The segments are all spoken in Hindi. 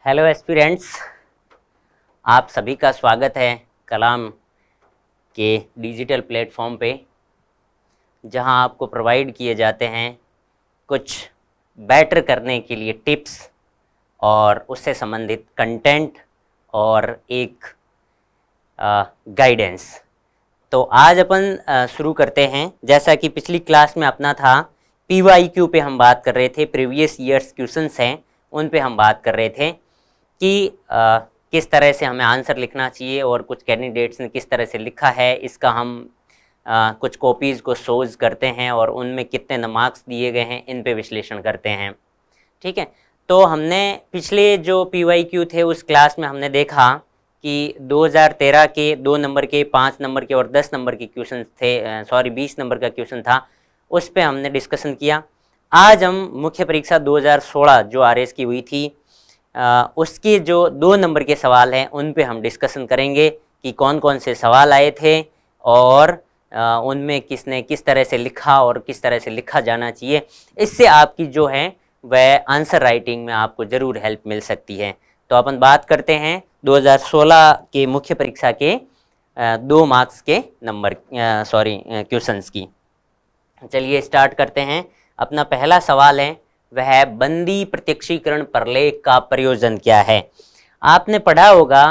हेलो एस्पिरेंट्स, आप सभी का स्वागत है कलाम के डिजिटल प्लेटफॉर्म पे, जहां आपको प्रोवाइड किए जाते हैं कुछ बेटर करने के लिए टिप्स और उससे संबंधित कंटेंट और एक गाइडेंस। तो आज अपन शुरू करते हैं। जैसा कि पिछली क्लास में अपना था, PYQ पे हम बात कर रहे थे, प्रीवियस ईयर्स क्वेश्चंस हैं उन पे हम बात कर रहे थे कि किस तरह से हमें आंसर लिखना चाहिए और कुछ कैंडिडेट्स ने किस तरह से लिखा है, इसका हम कुछ कॉपीज़ को सोज करते हैं और उनमें कितने मार्क्स दिए गए हैं इन पे विश्लेषण करते हैं। ठीक है, तो हमने पिछले जो PYQ थे उस क्लास में हमने देखा कि 2013 के 2 नंबर के, 5 नंबर के और 10 नंबर के क्वेश्चन थे, 20 नंबर का क्वेश्चन था, उस पे हमने डिस्कशन किया। आज हम मुख्य परीक्षा 2016 जो RS की हुई थी उसके जो 2 नंबर के सवाल हैं उन पे हम डिस्कशन करेंगे कि कौन कौन से सवाल आए थे और उनमें किसने किस तरह से लिखा और किस तरह से लिखा जाना चाहिए। इससे आपकी जो है वह आंसर राइटिंग में आपको ज़रूर हेल्प मिल सकती है। तो अपन बात करते हैं 2016 के मुख्य परीक्षा के 2 मार्क्स के नंबर क्वेश्चंस की। चलिए स्टार्ट करते हैं। अपना पहला सवाल है वह बंदी प्रत्यक्षीकरण प्रलेख का प्रयोजन क्या है। आपने पढ़ा होगा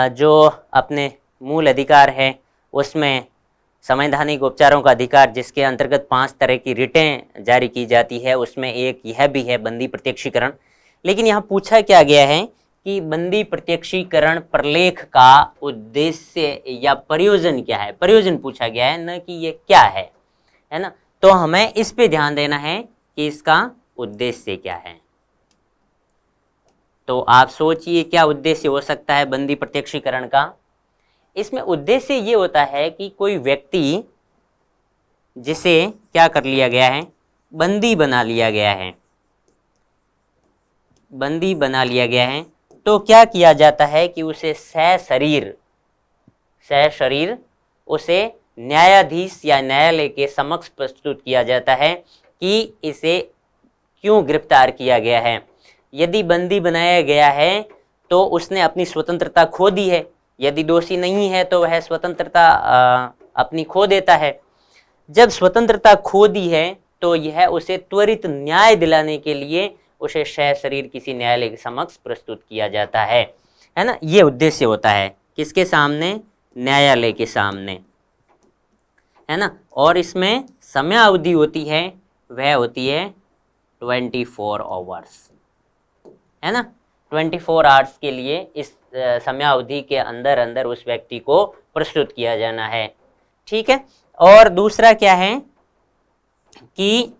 जो अपने मूल अधिकार है उसमें संवैधानिक उपचारों का अधिकार, जिसके अंतर्गत 5 तरह की रिटें जारी की जाती है, उसमें एक यह भी है बंदी प्रत्यक्षीकरण। लेकिन यहाँ पूछा क्या गया है कि बंदी प्रत्यक्षीकरण प्रलेख का उद्देश्य या प्रयोजन क्या है। प्रयोजन पूछा गया है, न कि ये क्या है ना। तो हमें इस पे ध्यान देना है कि इसका उद्देश्य क्या है। तो आप सोचिए क्या उद्देश्य हो सकता है बंदी प्रत्यक्षीकरण का। इसमें उद्देश्य ये होता है कि कोई व्यक्ति जिसे क्या कर लिया गया है, बंदी बना लिया गया है, बंदी बना लिया गया है, तो क्या किया जाता है कि उसे सशरीर उसे न्यायाधीश या न्यायालय के समक्ष प्रस्तुत किया जाता है कि इसे क्यों गिरफ्तार किया गया है। यदि बंदी बनाया गया है तो उसने अपनी स्वतंत्रता खो दी है, यदि दोषी नहीं है तो वह स्वतंत्रता अपनी खो देता है। जब स्वतंत्रता खो दी है तो यह उसे त्वरित न्याय दिलाने के लिए उसे सशरीर किसी न्यायालय के समक्ष प्रस्तुत किया जाता है ना। ये उद्देश्य होता है, किसके सामने, न्यायालय के सामने, है ना। और इसमें समय अवधि होती है, वह होती है 24 आवर्स, है ना। 24 आवर्स के लिए इस समय अवधि के अंदर अंदर उस व्यक्ति को प्रस्तुत किया जाना है। ठीक है। और दूसरा क्या है कि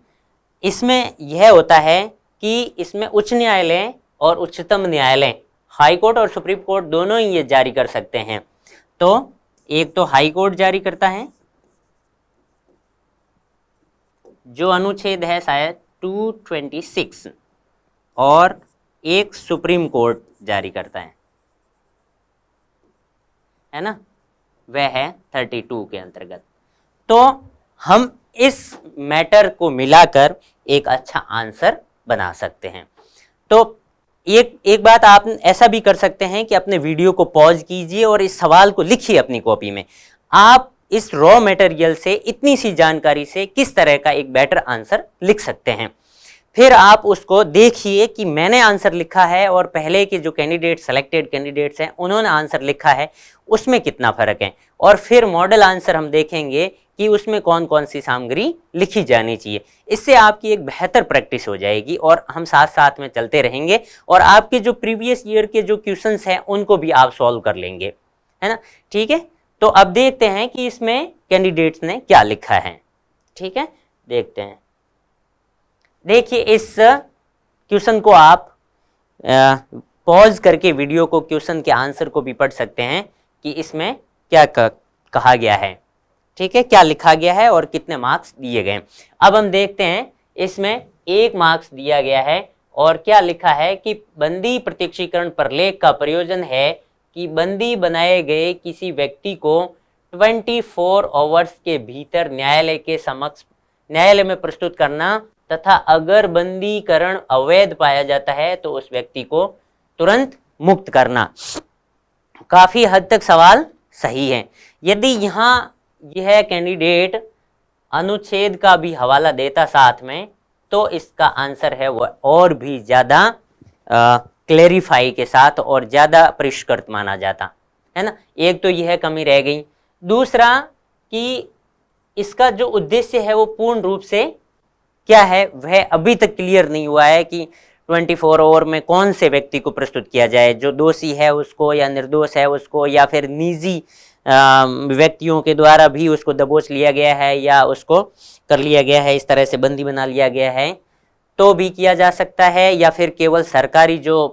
इसमें यह होता है कि इसमें उच्च न्यायालय और उच्चतम न्यायालय, हाई कोर्ट और सुप्रीम कोर्ट दोनों ही ये जारी कर सकते हैं। तो एक तो हाई कोर्ट जारी करता है, जो अनुच्छेद है शायद 226, और एक सुप्रीम कोर्ट जारी करता है ना, वह है 32 के अंतर्गत। तो हम इस मैटर को मिलाकर एक अच्छा आंसर बना सकते हैं। तो एक बात आप ऐसा भी कर सकते हैं कि अपने वीडियो को पॉज कीजिए और इस सवाल को लिखिए अपनी कॉपी में। आप इस रॉ मटेरियल से, इतनी सी जानकारी से किस तरह का एक बेटर आंसर लिख सकते हैं। फिर आप उसको देखिए कि मैंने आंसर लिखा है और पहले के जो सेलेक्टेड कैंडिडेट्स हैं उन्होंने आंसर लिखा है, उसमें कितना फर्क है। और फिर मॉडल आंसर हम देखेंगे कि उसमें कौन कौन सी सामग्री लिखी जानी चाहिए। इससे आपकी एक बेहतर प्रैक्टिस हो जाएगी और हम साथ साथ में चलते रहेंगे और आपके जो प्रीवियस ईयर के जो क्वेश्चंस हैं उनको भी आप सॉल्व कर लेंगे, है ना। ठीक है, तो अब देखते हैं कि इसमें कैंडिडेट्स ने क्या लिखा है। ठीक है, देखते हैं। देखिए इस क्वेश्चन को आप पॉज करके वीडियो को, क्वेश्चन के आंसर को भी पढ़ सकते हैं कि इसमें क्या कहा गया है। ठीक है, क्या लिखा गया है और कितने मार्क्स दिए गए। अब हम देखते हैं, इसमें 1 मार्क्स दिया गया है और क्या लिखा है कि बंदी प्रत्यक्षीकरण प्रलेख का प्रयोजन है कि बंदी बनाए गए किसी व्यक्ति को 24 आवर्स के भीतर न्यायालय में प्रस्तुत करना, तथा अगर बंदीकरण अवैध पाया जाता है तो उस व्यक्ति को तुरंत मुक्त करना। काफी हद तक सवाल सही है। यदि यहाँ यह कैंडिडेट अनुच्छेद का भी हवाला देता साथ में, तो इसका आंसर है वह और भी ज्यादा क्लेरिफाई के साथ और ज्यादा परिष्कृत माना जाता है ना। एक तो यह कमी रह गई। दूसरा कि इसका जो उद्देश्य है वो पूर्ण रूप से क्या है वह अभी तक क्लियर नहीं हुआ है कि 24 ओवर में कौन से व्यक्ति को प्रस्तुत किया जाए, जो दोषी है उसको या निर्दोष है उसको, या फिर निजी व्यक्तियों के द्वारा भी उसको दबोच लिया गया है या उसको कर लिया गया है, इस तरह से बंदी बना लिया गया है तो भी किया जा सकता है, या फिर केवल सरकारी जो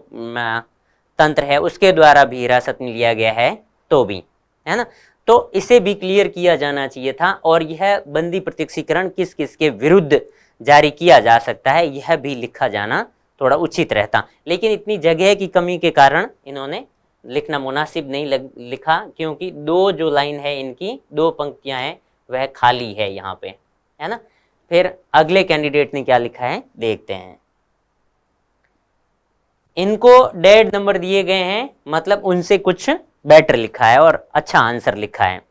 तंत्र है उसके द्वारा भी हिरासत में लिया गया है तो भी, है ना। तो इसे भी क्लियर किया जाना चाहिए था। और यह बंदी प्रत्यक्षीकरण किस किस के विरुद्ध जारी किया जा सकता है यह भी लिखा जाना थोड़ा उचित रहता, लेकिन इतनी जगह की कमी के कारण इन्होंने लिखना मुनासिब नहीं लिखा, क्योंकि दो जो लाइन है इनकी, दो पंक्तियां हैं वह खाली है यहाँ पे, है ना। फिर अगले कैंडिडेट ने क्या लिखा है देखते हैं। इनको डेढ़ नंबर दिए गए हैं, मतलब उनसे कुछ बेटर लिखा है और अच्छा आंसर लिखा है।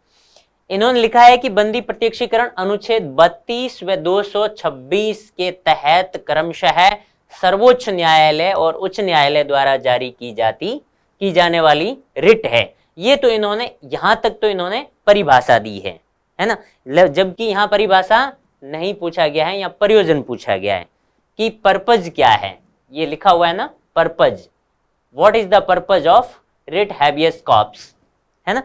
इन्होंने लिखा है कि बंदी प्रत्यक्षीकरण अनुच्छेद 32 व 226 के तहत क्रमशः सर्वोच्च न्यायालय और उच्च न्यायालय द्वारा जारी की जाने वाली रिट है। ये तो इन्होंने यहां तक तो इन्होंने परिभाषा दी है ना, जबकि यहां परिभाषा नहीं पूछा गया है, या प्रयोजन पूछा गया है कि पर्पज क्या है। ये लिखा हुआ है ना purpose, what is the purpose of writ habeas corpus, है ना।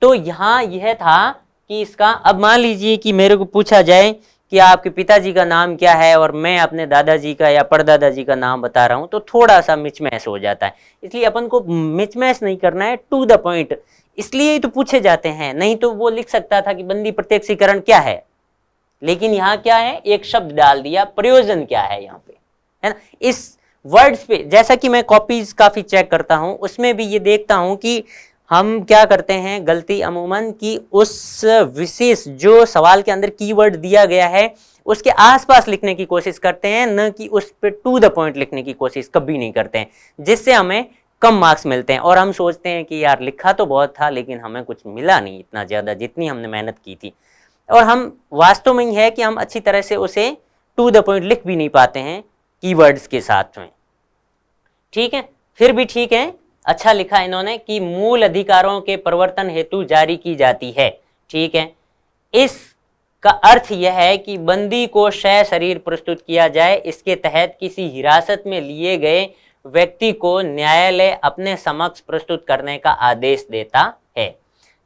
तो यहां यह था कि इसका, अब मान लीजिए कि मेरे को पूछा जाए कि आपके पिताजी का नाम क्या है और मैं अपने दादाजी का या परदादाजी का नाम बता रहा हूं, तो थोड़ा सा मिचमैच हो जाता है। इसलिए अपन को मिचमैच नहीं करना है, टू द पॉइंट, इसलिए ही तो पूछे जाते हैं। नहीं तो वो लिख सकता था कि बंदी प्रत्यक्षीकरण क्या है, लेकिन यहाँ क्या है एक शब्द डाल दिया, प्रयोजन क्या है यहाँ पे, है ना। इस वर्ड्स पे जैसा कि मैं कॉपीज काफी चेक करता हूं, उसमें भी ये देखता हूं कि हम क्या करते हैं गलती अमूमन कि उस विशेष जो सवाल के अंदर कीवर्ड दिया गया है उसके आसपास लिखने की कोशिश करते हैं, न कि उस पे टू द पॉइंट लिखने की कोशिश कभी नहीं करते हैं, जिससे हमें कम मार्क्स मिलते हैं। और हम सोचते हैं कि यार लिखा तो बहुत था लेकिन हमें कुछ मिला नहीं इतना ज्यादा जितनी हमने मेहनत की थी। और हम वास्तव में ही है कि हम अच्छी तरह से उसे टू द पॉइंट लिख भी नहीं पाते हैं कीवर्ड्स के साथ में। ठीक है, फिर भी ठीक है, अच्छा लिखा इन्होंने कि मूल अधिकारों के परिवर्तन हेतु जारी की जाती है। ठीक है, इसका अर्थ यह है कि बंदी को शरीर प्रस्तुत किया जाए, इसके तहत किसी हिरासत में लिए गए व्यक्ति को न्यायालय अपने समक्ष प्रस्तुत करने का आदेश देता है।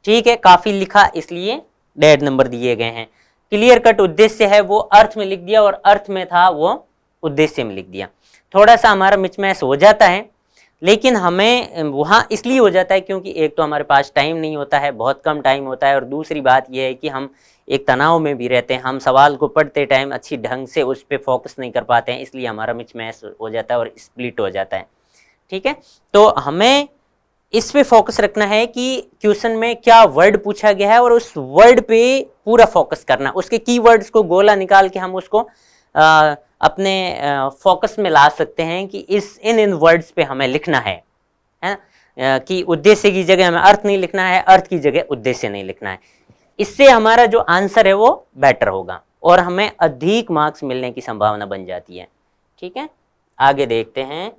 ठीक है, काफी लिखा इसलिए 1.5 नंबर दिए गए हैं। क्लियर कट उद्देश्य है वो अर्थ में लिख दिया, और अर्थ में था वो उद्देश्य में लिख दिया। थोड़ा सा हमारा मिचमैच हो जाता है, लेकिन हमें वहाँ इसलिए हो जाता है क्योंकि एक तो हमारे पास टाइम नहीं होता है, बहुत कम टाइम होता है, और दूसरी बात यह है कि हम एक तनाव में भी रहते हैं, हम सवाल को पढ़ते टाइम अच्छी ढंग से उस पर फोकस नहीं कर पाते हैं, इसलिए हमारा मिचमैच हो जाता है और स्प्लिट हो जाता है। ठीक है, तो हमें इस पे फोकस रखना है कि क्वेश्चन में क्या वर्ड पूछा गया है और उस वर्ड पे पूरा फोकस करना, उसके कीवर्ड्स को गोला निकाल के हम उसको अपने फोकस में ला सकते हैं कि इन वर्ड्स पे हमें लिखना है कि उद्देश्य की जगह हमें अर्थ नहीं लिखना है, अर्थ की जगह उद्देश्य नहीं लिखना है। इससे हमारा जो आंसर है वो बेटर होगा और हमें अधिक मार्क्स मिलने की संभावना बन जाती है। ठीक है, आगे देखते हैं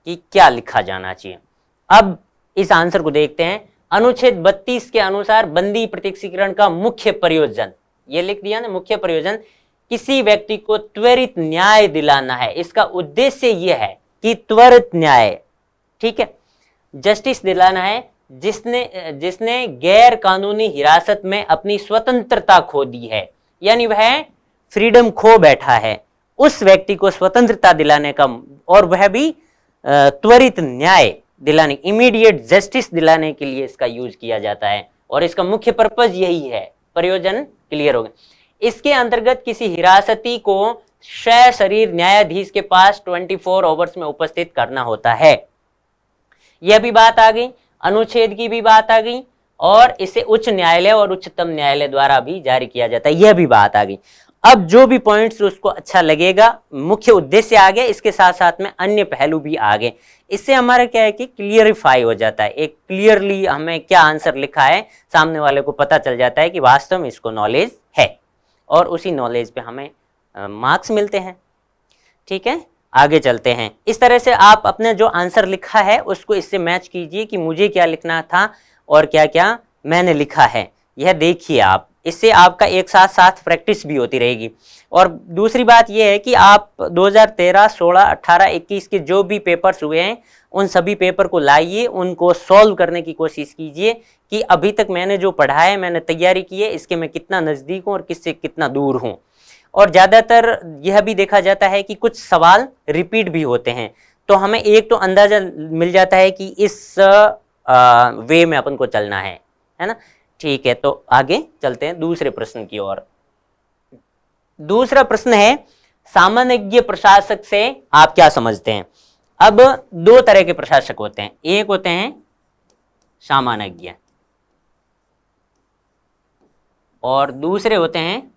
कि क्या लिखा जाना चाहिए। अब इस आंसर को देखते हैं। अनुच्छेद 32 के अनुसार बंदी प्रत्यक्षीकरण का मुख्य प्रयोजन, ये लिख दिया ना, मुख्य प्रयोजन किसी व्यक्ति को त्वरित न्याय दिलाना है। इसका उद्देश्य यह है कि त्वरित न्याय, ठीक है, जस्टिस दिलाना है जिसने गैर कानूनी हिरासत में अपनी स्वतंत्रता खो दी है, यानी वह फ्रीडम खो बैठा है, उस व्यक्ति को स्वतंत्रता दिलाने का, और वह भी त्वरित न्याय दिलाने, इमीडिएट जस्टिस दिलाने के लिए इसका यूज किया जाता है। और इसका मुख्य पर्पज यही है। प्रयोजन क्लियर हो गया। इसके अंतर्गत किसी हिरासती को शरीर न्यायाधीश के पास 24 आवर्स में उपस्थित करना होता है। यह भी बात आ गई, अनुच्छेद की भी बात आ गई, और इसे उच्च न्यायालय और उच्चतम न्यायालय द्वारा भी जारी किया जाता है, यह भी बात आ गई। अब जो भी पॉइंट्स उसको अच्छा लगेगा, मुख्य उद्देश्य आ गया, इसके साथ साथ में अन्य पहलू भी आ गए। इससे हमारा क्या है कि क्लियरिफाई हो जाता है, एक क्लियरली हमें क्या आंसर लिखा है सामने वाले को पता चल जाता है कि वास्तव में इसको नॉलेज है, और उसी नॉलेज पे हमें मार्क्स मिलते हैं। ठीक है, आगे चलते हैं। इस तरह से आप अपने जो आंसर लिखा है उसको इससे मैच कीजिए कि मुझे क्या लिखना था और क्या क्या मैंने लिखा है, यह देखिए आप। इससे आपका एक साथ साथ प्रैक्टिस भी होती रहेगी। और दूसरी बात यह है कि आप 2013, 16, 18, 21 के जो भी पेपर्स हुए हैं उन सभी पेपर को लाइए, उनको सॉल्व करने की कोशिश कीजिए कि अभी तक मैंने जो पढ़ा है, मैंने तैयारी की है, इसके मैं कितना नज़दीक हूँ और किससे कितना दूर हूँ। और ज़्यादातर यह भी देखा जाता है कि कुछ सवाल रिपीट भी होते हैं, तो हमें एक तो अंदाज़ा मिल जाता है कि इस वे में अपन को चलना है ना। ठीक है, तो आगे चलते हैं दूसरे प्रश्न की ओर। दूसरा प्रश्न है, सामान्यज्ञ प्रशासक से आप क्या समझते हैं? अब दो तरह के प्रशासक होते हैं, एक होते हैं सामान्यज्ञ और दूसरे होते हैं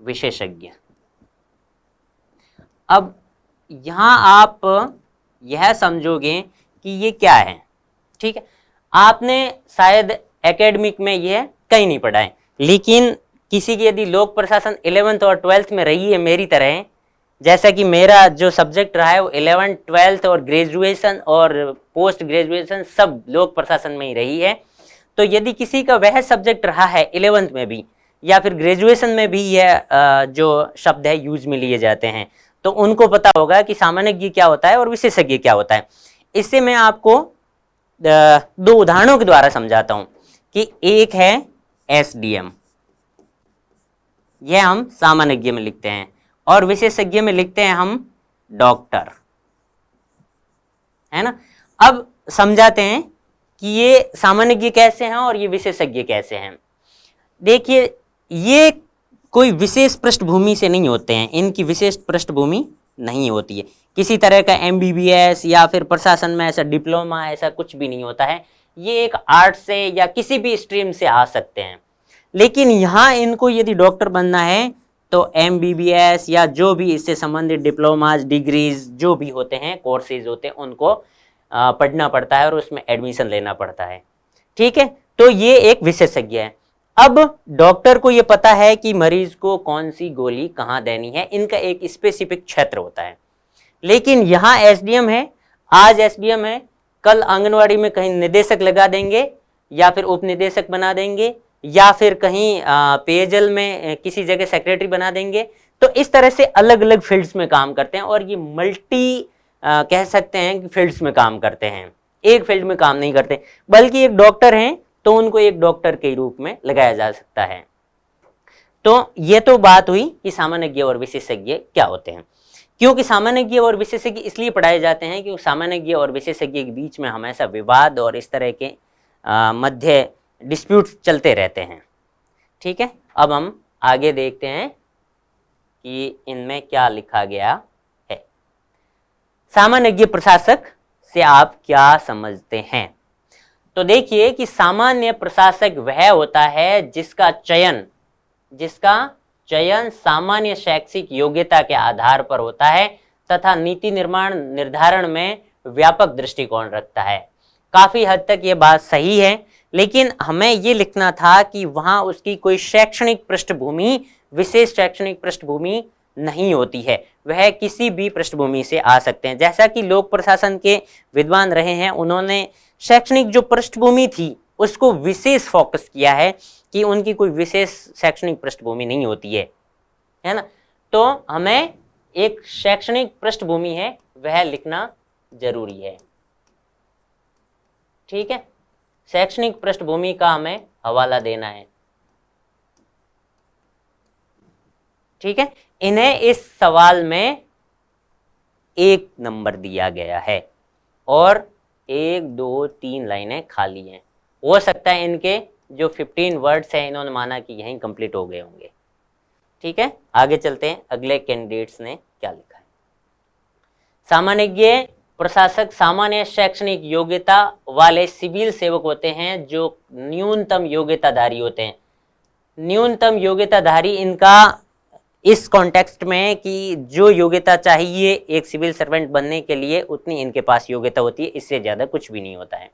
विशेषज्ञ। अब यहां आप यह समझोगे कि ये क्या है। ठीक है, आपने शायद एकेडमिक में यह कहीं नहीं पढ़ा है, लेकिन किसी की यदि लोक प्रशासन 11th और 12th में रही है मेरी तरह, जैसा कि मेरा जो सब्जेक्ट रहा है वो 11th, 12th और ग्रेजुएशन और पोस्ट ग्रेजुएशन सब लोक प्रशासन में ही रही है, तो यदि किसी का वह सब्जेक्ट रहा है 11th में भी या फिर ग्रेजुएशन में भी यह जो शब्द है यूज में लिए जाते हैं, तो उनको पता होगा कि सामान्यज्ञ क्या होता है और विशेषज्ञ क्या होता है। इससे मैं आपको दो उदाहरणों के द्वारा समझाता हूं कि एक है एसडीएम, यह हम सामान्यज्ञ में लिखते हैं, और विशेषज्ञ में लिखते हैं हम डॉक्टर, है ना। अब समझाते हैं कि ये सामान्यज्ञ कैसे हैं और ये विशेषज्ञ कैसे हैं। देखिए, ये कोई विशेष पृष्ठभूमि से नहीं होते हैं, इनकी विशेष पृष्ठभूमि नहीं होती है, किसी तरह का एमबीबीएस या फिर प्रशासन में ऐसा डिप्लोमा ऐसा कुछ भी नहीं होता है। ये एक आर्ट से या किसी भी स्ट्रीम से आ सकते हैं, लेकिन यहाँ इनको यदि डॉक्टर बनना है तो एमबीबीएस या जो भी इससे संबंधित डिप्लोमाज, डिग्रीज जो भी होते हैं, कोर्सेज होते हैं, उनको पढ़ना पड़ता है और उसमें एडमिशन लेना पड़ता है। ठीक है, तो ये एक विशेषज्ञ है। अब डॉक्टर को ये पता है कि मरीज को कौन सी गोली कहाँ देनी है, इनका एक स्पेसिफिक क्षेत्र होता है। लेकिन यहाँ एसडीएम है, आज एसडीएम है, कल आंगनवाड़ी में कहीं निदेशक लगा देंगे या फिर उप निदेशक बना देंगे या फिर कहीं पेयजल में किसी जगह सेक्रेटरी बना देंगे। तो इस तरह से अलग अलग फील्ड्स में काम करते हैं और ये मल्टी कह सकते हैं कि फील्ड्स में काम करते हैं, एक फील्ड में काम नहीं करते, बल्कि एक डॉक्टर हैं तो उनको एक डॉक्टर के रूप में लगाया जा सकता है। तो ये तो बात हुई कि सामान्यज्ञ और विशेषज्ञ क्या होते हैं। क्योंकि सामान्यज्ञ और विशेषज्ञ इसलिए पढ़ाए जाते हैं क्योंकि सामान्यज्ञ और विशेषज्ञ के बीच में हमेशा विवाद और इस तरह के मध्य डिस्प्यूट्स चलते रहते हैं। ठीक है, अब हम आगे देखते हैं कि इनमें क्या लिखा गया है। सामान्यज्ञ प्रशासक से आप क्या समझते हैं? तो देखिए कि सामान्य प्रशासक वह होता है जिसका चयन सामान्य शैक्षिक योग्यता के आधार पर होता है तथा नीति निर्धारण में व्यापक दृष्टिकोण रखता है। काफी हद तक ये बात सही है, लेकिन हमें ये लिखना था कि वहां उसकी कोई शैक्षणिक पृष्ठभूमि, विशेष शैक्षणिक पृष्ठभूमि नहीं होती है, वह किसी भी पृष्ठभूमि से आ सकते हैं। जैसा कि लोक प्रशासन के विद्वान रहे हैं, उन्होंने शैक्षणिक जो पृष्ठभूमि थी उसको विशेष फोकस किया है कि उनकी कोई विशेष शैक्षणिक पृष्ठभूमि नहीं होती है ना। तो हमें एक शैक्षणिक पृष्ठभूमि है वह लिखना जरूरी है। ठीक है, शैक्षणिक पृष्ठभूमि का हमें हवाला देना है। ठीक है, इन्हें इस सवाल में 1 नंबर दिया गया है और 1, 2, 3 लाइनें खाली हैं। हो सकता है इनके जो 15 वर्ड्स हैं इन्होंने माना कि यहीं कंप्लीट हो गए होंगे। ठीक है, आगे चलते हैं, अगले कैंडिडेट्स ने क्या लिखा है। सामान्यज्ञ प्रशासक सामान्य शैक्षणिक योग्यता वाले सिविल सेवक होते हैं जो न्यूनतम योग्यताधारी होते हैं। न्यूनतम योग्यताधारी इनका इस कॉन्टेक्स्ट में कि जो योग्यता चाहिए एक सिविल सर्वेंट बनने के लिए उतनी इनके पास योग्यता होती है, इससे ज़्यादा कुछ भी नहीं होता है।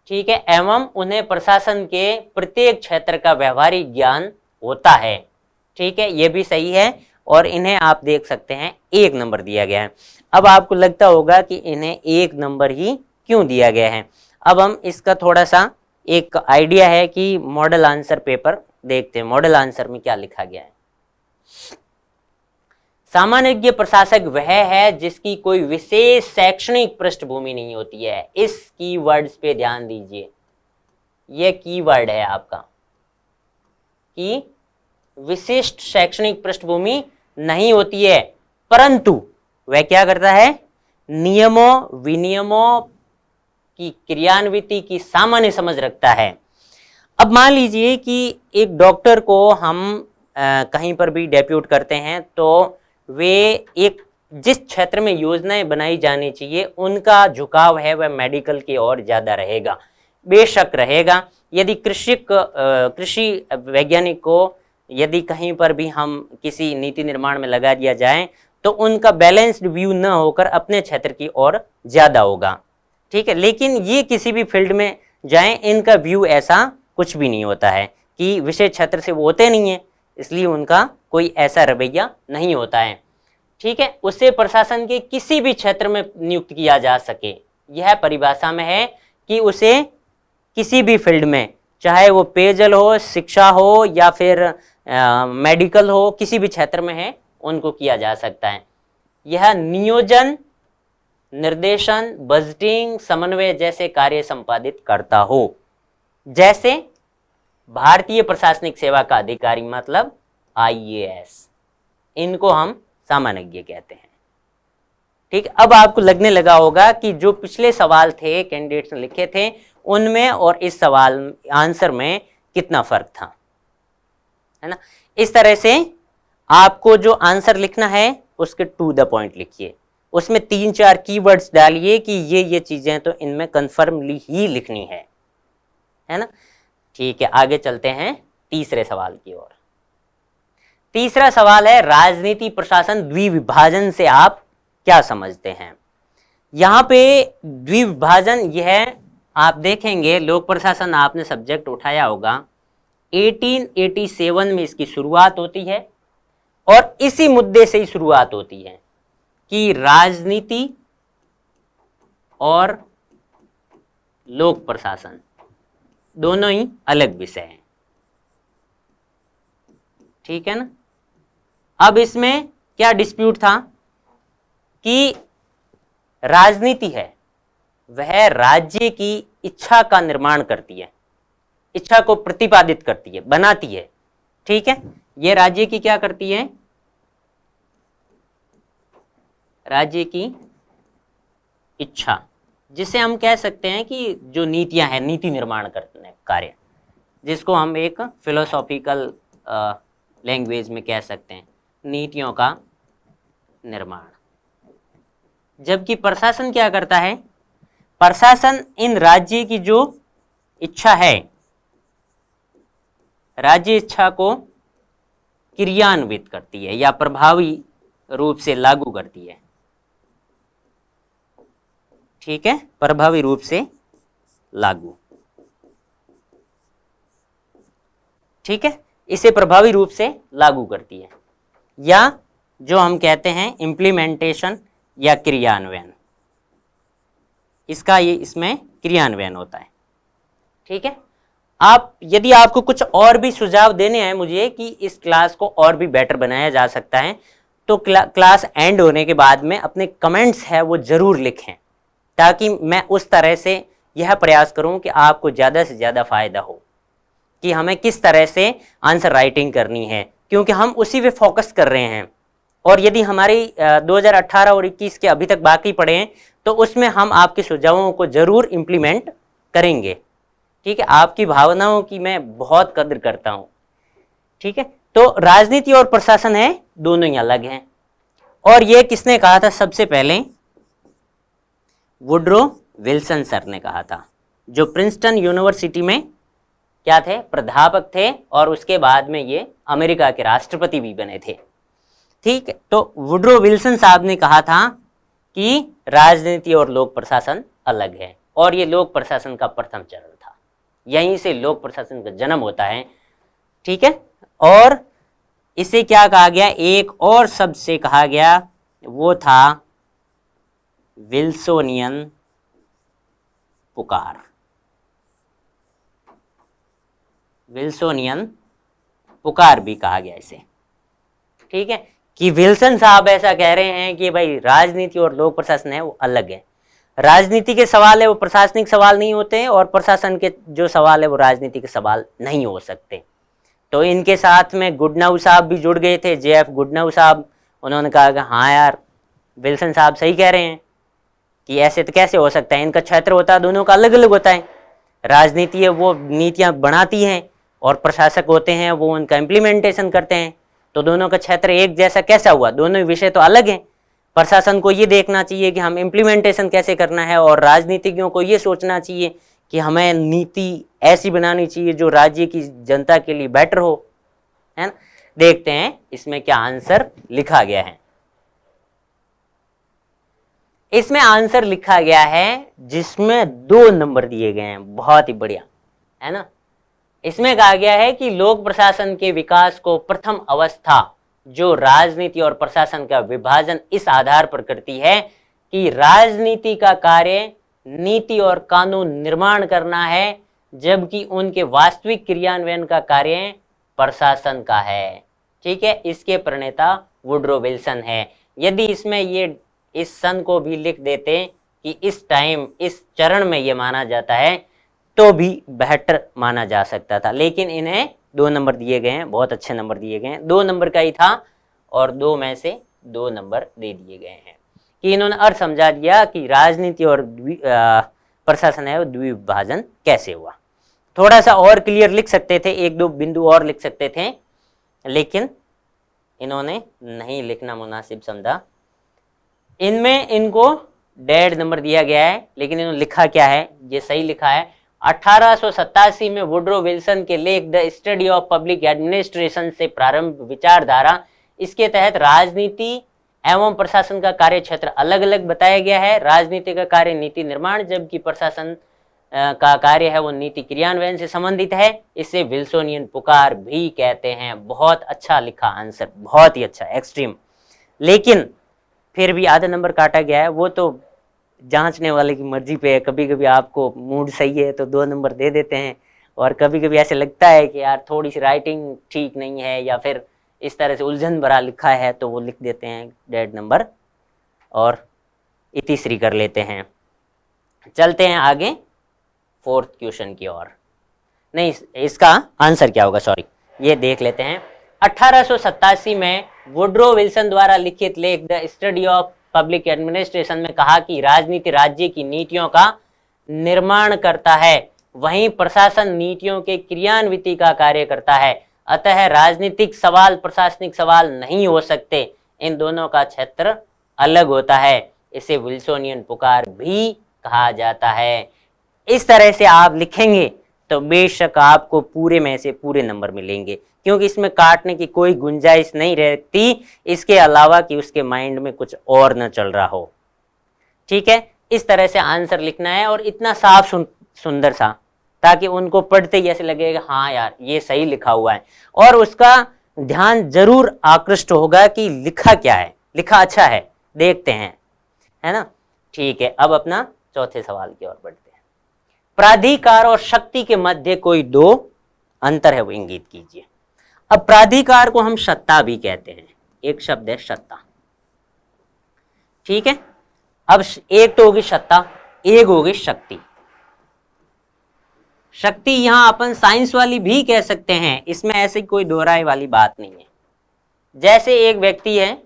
ठीक है, एवं उन्हें प्रशासन के प्रत्येक क्षेत्र का व्यवहारिक ज्ञान होता है। ठीक है, ये भी सही है और इन्हें आप देख सकते हैं 1 नंबर दिया गया है। अब आपको लगता होगा कि इन्हें 1 नंबर ही क्यों दिया गया है। अब हम इसका थोड़ा सा एक आइडिया है कि मॉडल आंसर पेपर देखते हैं, मॉडल आंसर में क्या लिखा गया है। सामान्य प्रशासक वह है जिसकी कोई विशेष शैक्षणिक पृष्ठभूमि नहीं होती है। इस कीवर्ड्स पे ध्यान दीजिए, यह कीवर्ड है आपका कि विशिष्ट शैक्षणिक पृष्ठभूमि नहीं होती है, परंतु वह क्या करता है, नियमों विनियमों की क्रियान्विति की सामान्य समझ रखता है। अब मान लीजिए कि एक डॉक्टर को हम कहीं पर भी डेप्यूट करते हैं तो वे एक जिस क्षेत्र में योजनाएं बनाई जानी चाहिए उनका झुकाव है वह मेडिकल की ओर ज़्यादा रहेगा, बेशक रहेगा। यदि कृषि वैज्ञानिक को यदि कहीं पर भी हम किसी नीति निर्माण में लगा दिया जाए तो उनका बैलेंस्ड व्यू न होकर अपने क्षेत्र की ओर ज़्यादा होगा। ठीक है, लेकिन ये किसी भी फील्ड में जाएं इनका व्यू ऐसा कुछ भी नहीं होता है कि विषय क्षेत्र से वो होते नहीं है, इसलिए उनका कोई ऐसा रवैया नहीं होता है। ठीक है, उसे प्रशासन के किसी भी क्षेत्र में नियुक्त किया जा सके, यह परिभाषा में है कि उसे किसी भी फील्ड में, चाहे वो पेयजल हो, शिक्षा हो या फिर मेडिकल हो, किसी भी क्षेत्र में है उनको किया जा सकता है। यह नियोजन, निर्देशन, बजटिंग, समन्वय जैसे कार्य संपादित करता हो, जैसे भारतीय प्रशासनिक सेवा का अधिकारी मतलब IAS, इनको हम सामान्यज्ञ कहते हैं। ठीक, अब आपको लगने लगा होगा कि जो पिछले सवाल थे कैंडिडेट्स ने लिखे थे उनमें और इस सवाल आंसर में कितना फर्क था, है ना। इस तरह से आपको जो आंसर लिखना है उसके टू द पॉइंट लिखिए, उसमें 3-4 कीवर्ड्स डालिए कि ये चीजें तो इनमें कन्फर्मली ही लिखनी है ना। ठीक है, आगे चलते हैं तीसरे सवाल की ओर। तीसरा सवाल है राजनीति प्रशासन द्विविभाजन से आप क्या समझते हैं। यहां पे द्विविभाजन यह आप देखेंगे, लोक प्रशासन आपने सब्जेक्ट उठाया होगा, 1887 में इसकी शुरुआत होती है और इसी मुद्दे से ही शुरुआत होती है कि राजनीति और लोक प्रशासन दोनों ही अलग विषय हैं। ठीक है ना। अब इसमें क्या डिस्प्यूट था कि राजनीति है वह राज्य की इच्छा का निर्माण करती है, इच्छा को प्रतिपादित करती है, बनाती है। ठीक है, यह राज्य की क्या करती है, राज्य की इच्छा, जिसे हम कह सकते हैं कि जो नीतियां हैं, नीति निर्माण करने कार्य, जिसको हम एक फिलोसॉफिकल लैंग्वेज में कह सकते हैं, नीतियों का निर्माण। जबकि प्रशासन क्या करता है, प्रशासन इन राज्य की जो इच्छा है, राज्य इच्छा को क्रियान्वित करती है या प्रभावी रूप से लागू करती है। ठीक है, प्रभावी रूप से लागू। ठीक है, इसे प्रभावी रूप से लागू करती है, या जो हम कहते हैं इम्प्लीमेंटेशन या क्रियान्वयन, इसका ये इसमें क्रियान्वयन होता है। ठीक है, आप यदि आपको कुछ और भी सुझाव देने हैं मुझे कि इस क्लास को और भी बेटर बनाया जा सकता है, तो क्लास एंड होने के बाद में अपने कमेंट्स है वो जरूर लिखें, ताकि मैं उस तरह से यह प्रयास करूं कि आपको ज़्यादा से ज़्यादा फायदा हो कि हमें किस तरह से आंसर राइटिंग करनी है, क्योंकि हम उसी पे फोकस कर रहे हैं। और यदि हमारी 2018 और 21 के अभी तक बाकी पड़े हैं तो उसमें हम आपके सुझावों को जरूर इम्प्लीमेंट करेंगे। ठीक है, आपकी भावनाओं की मैं बहुत कदर करता हूँ। ठीक है, तो राजनीति और प्रशासन है दोनों ही अलग हैं, और ये किसने कहा था सबसे पहले, वुड्रो विल्सन सर ने कहा था, जो प्रिंसटन यूनिवर्सिटी में क्या थे, प्राध्यापक थे, और उसके बाद में ये अमेरिका के राष्ट्रपति भी बने थे। ठीक है, तो वुड्रो विल्सन साहब ने कहा था कि राजनीति और लोक प्रशासन अलग है, और ये लोक प्रशासन का प्रथम चरण था, यहीं से लोक प्रशासन का जन्म होता है। ठीक है, और इसे क्या कहा गया, एक और शब्द से कहा गया, वो था विल्सोनियन पुकार। विल्सोनियन पुकार भी कहा गया इसे। ठीक है, कि विल्सन साहब ऐसा कह रहे हैं कि भाई राजनीति और लोक प्रशासन है वो अलग है, राजनीति के सवाल है वो प्रशासनिक सवाल नहीं होते हैं, और प्रशासन के जो सवाल है वो राजनीति के सवाल नहीं हो सकते। तो इनके साथ में गुडनाउ साहब भी जुड़ गए थे, JF गुडनाउ साहब। उन्होंने कहा कि हाँ यार, विल्सन साहब सही कह रहे हैं कि ऐसे तो कैसे हो सकता है, इनका क्षेत्र होता है दोनों का अलग अलग होता है, राजनीति है वो नीतियां बनाती हैं, और प्रशासक होते हैं वो उनका इम्प्लीमेंटेशन करते हैं, तो दोनों का क्षेत्र एक जैसा कैसा हुआ, दोनों विषय तो अलग हैं। प्रशासन को ये देखना चाहिए कि हम इम्प्लीमेंटेशन कैसे करना है, और राजनीतिज्ञों को ये सोचना चाहिए कि हमें नीति ऐसी बनानी चाहिए जो राज्य की जनता के लिए बेटर हो, है ना। देखते हैं इसमें क्या आंसर लिखा गया है। इसमें आंसर लिखा गया है जिसमें 2 नंबर दिए गए हैं, बहुत ही बढ़िया, है ना। इसमें कहा गया है कि लोक प्रशासन के विकास को प्रथम अवस्था जो राजनीति और प्रशासन का विभाजन इस आधार पर करती है कि राजनीति का कार्य नीति और कानून निर्माण करना है, जबकि उनके वास्तविक क्रियान्वयन का कार्य प्रशासन का है। ठीक है, इसके प्रणेता वुड्रो विल्सन है। यदि इसमें ये इस सन को भी लिख देते कि इस टाइम इस चरण में ये माना जाता है तो भी बेहतर माना जा सकता था, लेकिन इन्हें 2 नंबर दिए गए हैं, बहुत अच्छे नंबर दिए गए हैं, 2 नंबर का ही था, और 2 में से 2 नंबर दे दिए गए हैं कि इन्होंने अर्थ समझा दिया कि राजनीति और प्रशासन है वो द्विविभाजन कैसे हुआ। थोड़ा सा और क्लियर लिख सकते थे, 1-2 बिंदु और लिख सकते थे, लेकिन इन्होंने नहीं लिखना मुनासिब समझा। इनमें इनको 1.5 नंबर दिया गया है, लेकिन इन्होंने लिखा क्या है, ये सही लिखा है। 1887 में वुड्रो विल्सन के लेख the study of public administration से प्रारंभ विचारधारा, इसके तहत राजनीति एवं प्रशासन का कार्य क्षेत्र अलग अलग बताया गया है। राजनीति का कार्य नीति निर्माण, जबकि प्रशासन का कार्य है वो नीति क्रियान्वयन से संबंधित है। इसे विल्सोनियन पुकार भी कहते हैं। बहुत अच्छा लिखा आंसर, बहुत ही अच्छा, एक्सट्रीम। लेकिन फिर भी आधा नंबर काटा गया है, वो तो जांचने वाले की मर्जी पे है। कभी कभी आपको मूड सही है तो 2 नंबर दे देते हैं, और कभी कभी ऐसे लगता है कि यार थोड़ी सी राइटिंग ठीक नहीं है, या फिर इस तरह से उलझन भरा लिखा है, तो वो लिख देते हैं 1.5 नंबर और इतिश्री कर लेते हैं। चलते हैं आगे 4th क्वेश्चन की ओर। नहीं, इसका आंसर क्या होगा, सॉरी, ये देख लेते हैं। 1887 में वुड्रो विल्सन द्वारा लिखित लेख the study of public administration में कहा कि राजनीति राज्य की नीतियों का निर्माण करता है, वहीं प्रशासन नीतियों के क्रियान्विति का कार्य करता है। अतः राजनीतिक सवाल प्रशासनिक सवाल नहीं हो सकते, इन दोनों का क्षेत्र अलग होता है। इसे विल्सोनियन पुकार भी कहा जाता है। इस तरह से आप लिखेंगे तो बेशक आपको पूरे में से पूरे नंबर मिलेंगे, क्योंकि इसमें काटने की कोई गुंजाइश नहीं रहती, इसके अलावा कि उसके माइंड में कुछ और न चल रहा हो। ठीक है, इस तरह से आंसर लिखना है, और इतना साफ सुंदर सा, ताकि उनको पढ़ते ही ऐसे लगेगा हाँ यार ये सही लिखा हुआ है, और उसका ध्यान जरूर आकृष्ट होगा कि लिखा क्या है, लिखा अच्छा है। देखते हैं, है ना। ठीक है, अब अपना चौथे सवाल की ओर बढ़ते हैं। प्राधिकार और शक्ति के मध्य कोई 2 अंतर है वो इंगित कीजिए। अब प्राधिकार को हम सत्ता भी कहते हैं, एक शब्द है सत्ता। ठीक है, अब एक तो होगी सत्ता, एक होगी शक्ति। शक्ति यहां अपन साइंस वाली भी कह सकते हैं, इसमें ऐसी कोई दोहराए वाली बात नहीं है। जैसे एक व्यक्ति है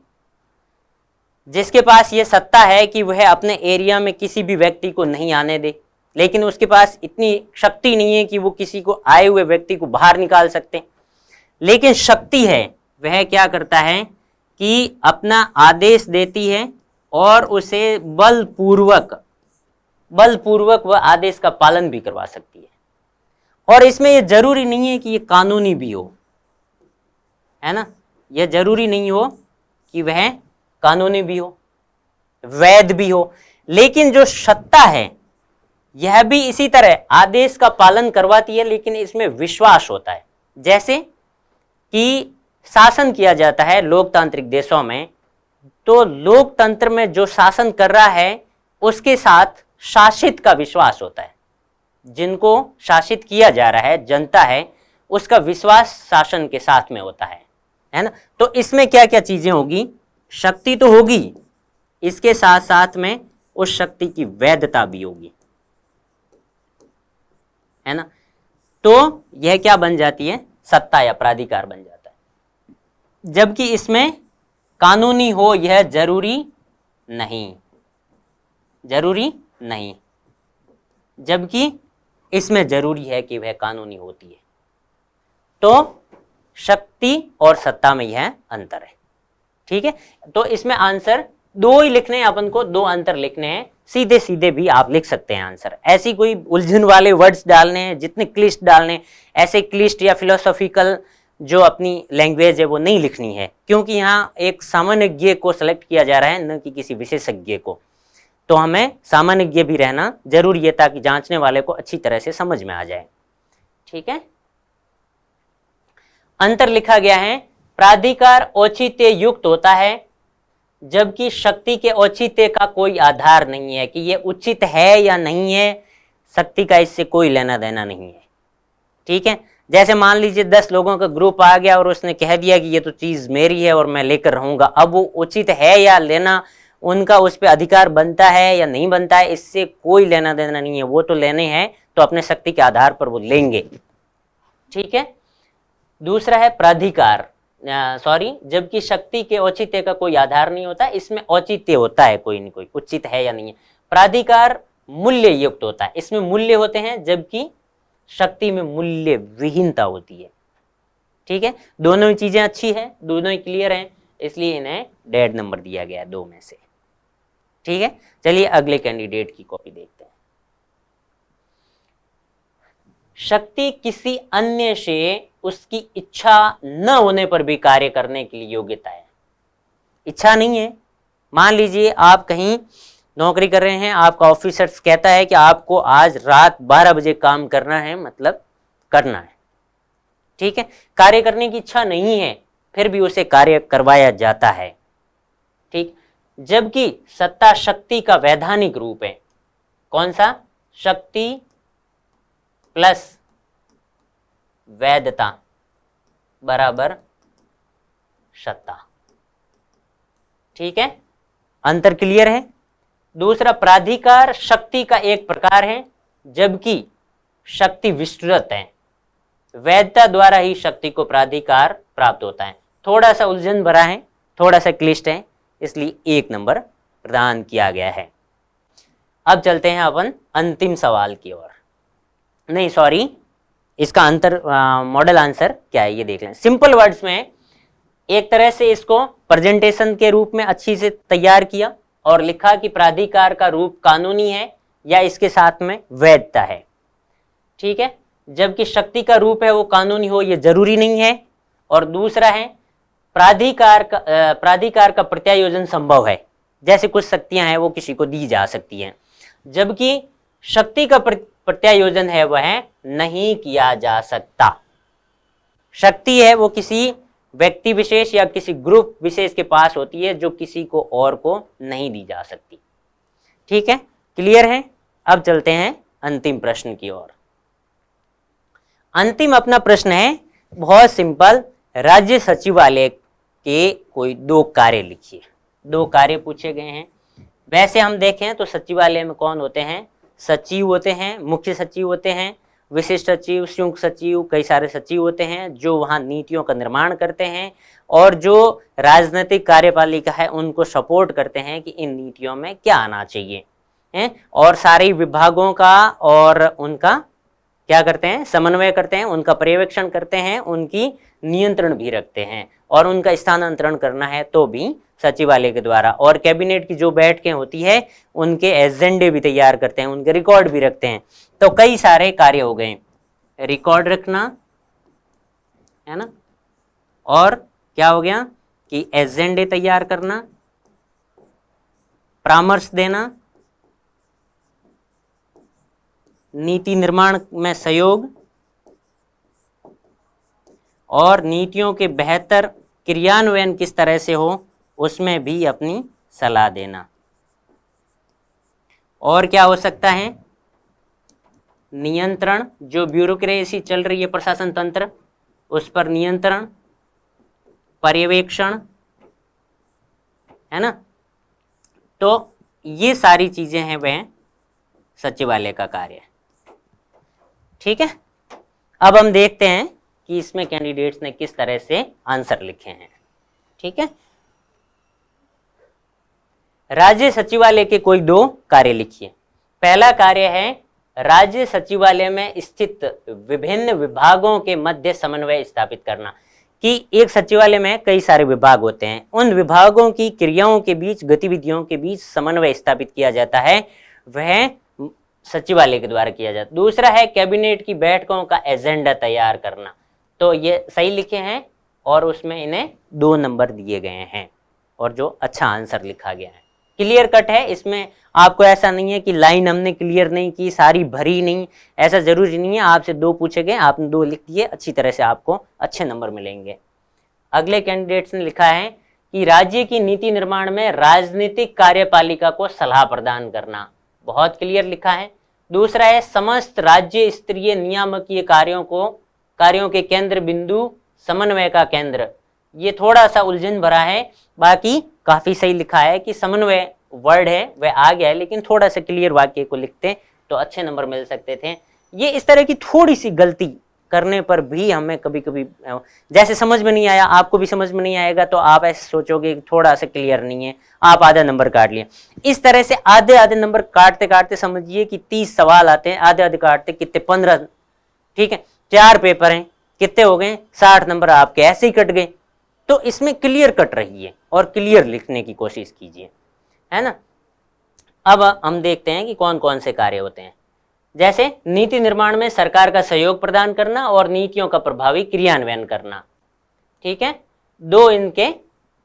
जिसके पास ये सत्ता है कि वह अपने एरिया में किसी भी व्यक्ति को नहीं आने दे, लेकिन उसके पास इतनी शक्ति नहीं है कि वो किसी को आए हुए व्यक्ति को बाहर निकाल सकते। लेकिन शक्ति है, वह क्या करता है कि अपना आदेश देती है और उसे बलपूर्वक वह आदेश का पालन भी करवा सकती है। और इसमें ये जरूरी नहीं है कि ये कानूनी भी हो, है ना, यह जरूरी नहीं हो कि वह कानूनी भी हो, वैध भी हो, लेकिन जो सत्ता है यह भी इसी तरह आदेश का पालन करवाती है, लेकिन इसमें विश्वास होता है। जैसे कि शासन किया जाता है लोकतांत्रिक देशों में, तो लोकतंत्र में जो शासन कर रहा है उसके साथ शासित का विश्वास होता है, जिनको शासित किया जा रहा है जनता है, उसका विश्वास शासन के साथ में होता है ना। तो इसमें क्या क्या चीजें होगी, शक्ति तो होगी, इसके साथ साथ में उस शक्ति की वैधता भी होगी, है ना। तो यह क्या बन जाती है, सत्ता या प्राधिकार बन जाता है। जबकि इसमें कानूनी हो यह जरूरी नहीं, जरूरी नहीं, जबकि इसमें जरूरी है कि वह कानूनी होती है। तो शक्ति और सत्ता में यह अंतर है, ठीक है। तो इसमें आंसर दो ही लिखने हैं अपन को, दो अंतर लिखने हैं, सीधे सीधे भी आप लिख सकते हैं आंसर, ऐसी कोई उलझन वाले वर्ड्स डालने हैं, जितने क्लिष्ट डालने, ऐसे क्लिष्ट या फिलोसॉफिकल जो अपनी लैंग्वेज है वो नहीं लिखनी है, क्योंकि यहाँ एक सामान्यज्ञ को सेलेक्ट किया जा रहा है, न कि किसी विशेषज्ञ को। तो हमें सामान्यज्ञ भी रहना जरूरी है ताकि जांचने वाले को अच्छी तरह से समझ में आ जाए, ठीक है। अंतर लिखा गया है, प्राधिकार औचित्य युक्त होता है, जबकि शक्ति के औचित्य का कोई आधार नहीं है कि ये उचित है या नहीं है, शक्ति का इससे कोई लेना देना नहीं है, ठीक है। जैसे मान लीजिए 10 लोगों का ग्रुप आ गया और उसने कह दिया कि ये तो चीज मेरी है और मैं लेकर रहूंगा, अब वो उचित है या लेना, उनका उस पर अधिकार बनता है या नहीं बनता है, इससे कोई लेना देना नहीं है, वो तो लेने हैं तो अपने शक्ति के आधार पर वो लेंगे, ठीक है। दूसरा है प्राधिकार, जबकि शक्ति के औचित्य का कोई आधार नहीं होता, इसमें औचित्य होता है, कोई नहीं कोई उचित है या नहीं है। प्राधिकार मूल्य युक्त होता है, इसमें मूल्य होते हैं, जबकि शक्ति में मूल्य विहीनता होती है, ठीक है। दोनों ही चीजें अच्छी हैं, दोनों ही क्लियर हैं, इसलिए इन्हें डेड नंबर दिया गया है 2 में से, ठीक है। चलिए अगले कैंडिडेट की कॉपी देखते हैं। शक्ति किसी अन्य से उसकी इच्छा न होने पर भी कार्य करने के लिए योग्यता है। इच्छा नहीं है, मान लीजिए आप कहीं नौकरी कर रहे हैं, आपका ऑफिसर कहता है कि आपको आज रात 12 बजे काम करना है, मतलब करना है, ठीक है। कार्य करने की इच्छा नहीं है, फिर भी उसे कार्य करवाया जाता है, ठीक। जबकि सत्ता शक्ति का वैधानिक रूप है। कौन सा, शक्ति प्लस वैधता बराबर सत्ता, ठीक है। अंतर क्लियर है। दूसरा, प्राधिकार शक्ति का एक प्रकार है, जबकि शक्ति विस्तृत है, वैधता द्वारा ही शक्ति को प्राधिकार प्राप्त होता है। थोड़ा सा उलझन भरा है, थोड़ा सा क्लिष्ट है, इसलिए 1 नंबर प्रदान किया गया है। अब चलते हैं अपन अंतिम सवाल की ओर, नहीं सॉरी, इसका अंतर मॉडल आंसर क्या है ये देख लें। सिंपल वर्ड्स में एक तरह से इसको प्रेजेंटेशन के रूप में अच्छी से तैयार किया और लिखा कि प्राधिकार का रूप कानूनी है या इसके साथ में वैधता है, ठीक है। जबकि शक्ति का रूप है वो कानूनी हो ये जरूरी नहीं है। और दूसरा है प्राधिकार का प्रत्यायोजन संभव है, जैसे कुछ शक्तियां हैं वो किसी को दी जा सकती हैं, जबकि शक्ति का प्रत्यायोजन है वह नहीं किया जा सकता। शक्ति है वो किसी व्यक्ति विशेष या किसी ग्रुप विशेष के पास होती है, जो किसी को और को नहीं दी जा सकती, ठीक है। क्लियर है। अब चलते हैं अंतिम प्रश्न की ओर। अंतिम अपना प्रश्न है बहुत सिंपल, राज्य सचिवालय के कोई 2 कार्य लिखिए। 2 कार्य पूछे गए हैं। वैसे हम देखें तो सचिवालय में कौन होते हैं, सचिव होते हैं, मुख्य सचिव होते हैं, विशिष्ट सचिव, संयुक्त सचिव, कई सारे सचिव होते हैं जो वहाँ नीतियों का निर्माण करते हैं और जो राजनीतिक कार्यपालिका है उनको सपोर्ट करते हैं कि इन नीतियों में क्या आना चाहिए हैं, और सारे विभागों का और उनका क्या करते हैं, समन्वय करते हैं, उनका पर्यवेक्षण करते हैं, उनकी नियंत्रण भी रखते हैं, और उनका स्थानांतरण करना है तो भी सचिवालय के द्वारा। और कैबिनेट की जो बैठकें होती है उनके एजेंडे भी तैयार करते हैं, उनके रिकॉर्ड भी रखते हैं। तो कई सारे कार्य हो गए। रिकॉर्ड रखना, है ना, और क्या हो गया कि एजेंडे तैयार करना, परामर्श देना, नीति निर्माण में सहयोग और नीतियों के बेहतर क्रियान्वयन किस तरह से हो उसमें भी अपनी सलाह देना। और क्या हो सकता है, नियंत्रण, जो ब्यूरोक्रेसी चल रही है प्रशासन तंत्र उस पर नियंत्रण, पर्यवेक्षण, है ना। तो ये सारी चीजें हैं वह सचिवालय का कार्य है। ठीक है, अब हम देखते हैं कि इसमें कैंडिडेट्स ने किस तरह से आंसर लिखे हैं। ठीक है, राज्य सचिवालय के कोई 2 कार्य लिखिए। पहला कार्य है राज्य सचिवालय में स्थित विभिन्न विभागों के मध्य समन्वय स्थापित करना, कि एक सचिवालय में कई सारे विभाग होते हैं, उन विभागों की क्रियाओं के बीच, गतिविधियों के बीच समन्वय स्थापित किया जाता है, वह सचिवालय के द्वारा किया जाता है। दूसरा है कैबिनेट की बैठकों का एजेंडा तैयार करना। तो ये सही लिखे हैं और उसमें इन्हें 2 नंबर दिए गए हैं और जो अच्छा आंसर लिखा गया है। क्लियर कट है, इसमें आपको ऐसा नहीं है कि लाइन हमने क्लियर नहीं की, सारी भरी नहीं, ऐसा जरूरी नहीं है। आपसे 2 पूछे गए, आपने 2 लिख दिए, अच्छी तरह से आपको अच्छे नंबर मिलेंगे। अगले कैंडिडेट्स ने लिखा है कि राज्य की नीति निर्माण में राजनीतिक कार्यपालिका को सलाह प्रदान करना, बहुत क्लियर लिखा है। दूसरा है समस्त राज्य स्तरीय नियामकीय कार्यों के केंद्र बिंदु, समन्वय का केंद्र। ये थोड़ा सा उलझन भरा है, बाकी काफी सही लिखा है कि समन्वय वर्ड है वह आ गया है, लेकिन थोड़ा सा क्लियर वाक्य को लिखते तो अच्छे नंबर मिल सकते थे। ये इस तरह की थोड़ी सी गलती करने पर भी हमें कभी कभी जैसे समझ में नहीं आया, आपको भी समझ में नहीं आएगा, तो आप ऐसे सोचोगे कि थोड़ा सा क्लियर नहीं है, आप आधा नंबर काट लिए। इस तरह से आधे आधे नंबर काटते काटते समझिए कि 30 सवाल आते हैं, आधे आधे काटते कितने 15, ठीक है, 4 पेपर हैं, कितने हो गए 60 नंबर आपके ऐसे ही कट गए। तो इसमें क्लियर कट रहिए और क्लियर लिखने की कोशिश कीजिए, है ना। अब हम देखते हैं कि कौन कौन से कार्य होते हैं। जैसे नीति निर्माण में सरकार का सहयोग प्रदान करना और नीतियों का प्रभावी क्रियान्वयन करना। ठीक है, 2 इनके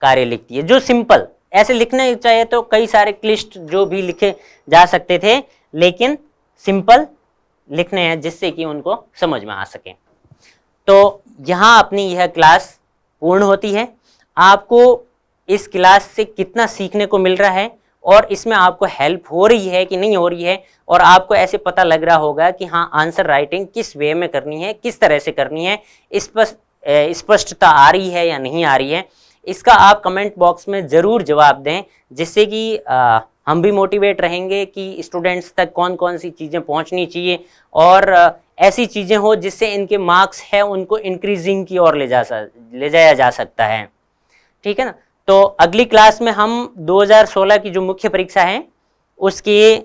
कार्य लिख दिए, जो सिंपल ऐसे लिखने चाहिए तो कई सारे क्लिष्ट जो भी लिखे जा सकते थे, लेकिन सिंपल लिखने हैं जिससे कि उनको समझ में आ सके। तो यहाँ अपनी यह क्लास पूर्ण होती है। आपको इस क्लास से कितना सीखने को मिल रहा है और इसमें आपको हेल्प हो रही है कि नहीं हो रही है, और आपको ऐसे पता लग रहा होगा कि हाँ आंसर राइटिंग किस वे में करनी है, किस तरह से करनी है, स्पष्टता आ रही है या नहीं आ रही है, इसका आप कमेंट बॉक्स में ज़रूर जवाब दें, जिससे कि हम भी मोटिवेट रहेंगे कि स्टूडेंट्स तक कौन कौन सी चीज़ें पहुंचनी चाहिए और ऐसी चीज़ें हो जिससे इनके मार्क्स है उनको इंक्रीजिंग की ओर ले जाया जा सकता है। ठीक है ना। तो अगली क्लास में हम 2016 की जो मुख्य परीक्षा है उसके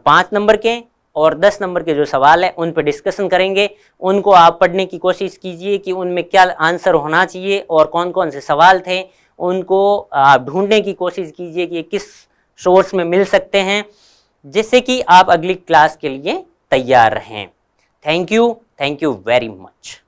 5 नंबर के और 10 नंबर के जो सवाल है उन पर डिस्कशन करेंगे। उनको आप पढ़ने की कोशिश कीजिए कि उनमें क्या आंसर होना चाहिए और कौन कौन से सवाल थे, उनको आप ढूंढने की कोशिश कीजिए कि किस सोर्स में मिल सकते हैं, जिससे कि आप अगली क्लास के लिए तैयार रहें। Thank you very much.